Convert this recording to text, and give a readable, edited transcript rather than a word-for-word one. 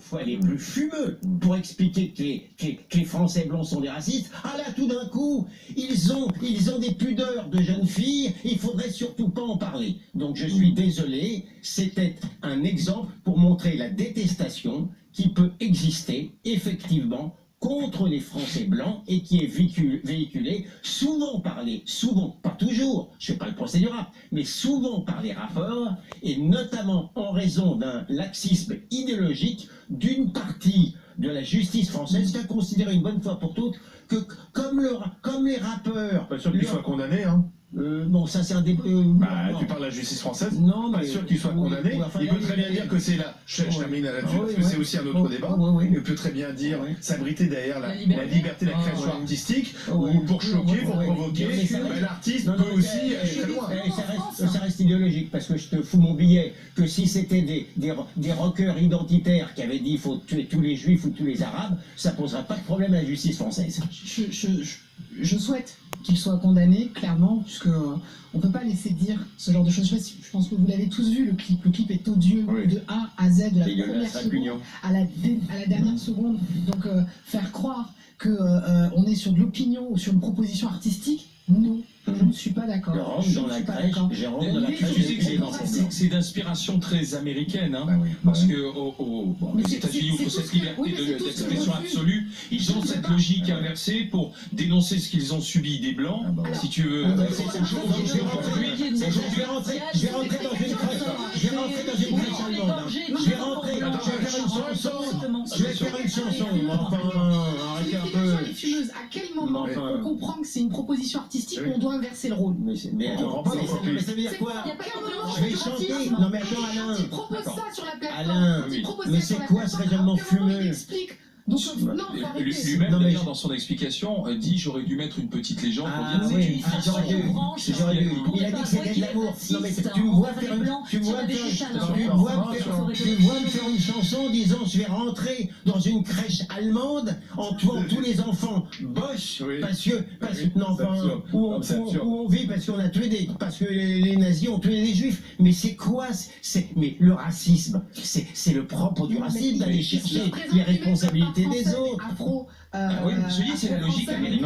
fois les plus fumeux pour expliquer que les Français blancs sont des racistes. Ah là, tout d'un coup, ils ont des pudeurs de jeunes filles, il faudrait surtout pas en parler. Donc je suis désolé, c'était un exemple pour montrer la détestation qui peut exister, effectivement, contre les Français blancs et qui est véhiculée souvent pas toujours, je ne fais pas le procès du rap, mais souvent par les rappeurs et notamment en raison d'un laxisme idéologique d'une partie de la justice française qui a considéré une bonne fois pour toutes que comme les rappeurs... Pas sûr qu'ils soient condamnés, hein. Bon, ça c'est un débat. Tu parles de la justice française. Non, pas sûr qu'il soit condamné. Il peut très bien dire que c'est la. Je termine là-dessus parce que c'est aussi un autre débat. Il peut très bien dire s'abriter derrière la liberté de la création artistique ou pour choquer, pour provoquer. L'artiste peut aussi aller très loin. Ça reste idéologique parce que je te fous mon billet que si c'était des rockers identitaires qui avaient dit il faut tuer tous les juifs ou tous les arabes, ça poserait pas de problème à la justice française. Je souhaite qu'il soit condamné, clairement, puisque on ne peut pas laisser dire ce genre de choses. Je pense que vous l'avez tous vu, le clip. Le clip est odieux de A à Z, de la première seconde à la dernière seconde. Donc faire croire qu'on est sur de l'opinion ou sur une proposition artistique, non. Je ne suis pas d'accord. C'est d'inspiration très américaine, hein, parce que les États-Unis ouvrent cette liberté d'expression absolue. Ils ont cette logique inversée pour dénoncer ce qu'ils ont subi des blancs. Si tu veux, je vais rentrer dans une crèche. Je vais rentrer dans une crèche allemande. Je vais faire une chanson. Arrêtez un peu. À quel moment on comprend que c'est une proposition artistique où on doit inverser le rôle? Mais ça veut dire quoi? Je vais chanter. Non mais attends Alain. Tu proposes ça sur la plateforme. Alain, mais c'est quoi ce raisonnement fumeux? Lui-même, d'ailleurs, dans son explication, dit j'aurais dû mettre une petite légende pour dire c'est une fille. Il a dit que c'était de l'amour. Non mais tu me vois faire une chanson en disant je vais rentrer dans une crèche allemande en tuant tous les enfants Bosch parce que où on vit parce qu'on a tué parce que les nazis ont tué les juifs. Mais c'est quoi? Mais le racisme, c'est le propre du racisme d'aller chercher les responsabilités des autres. Oui, je dis c'est la logique américaine.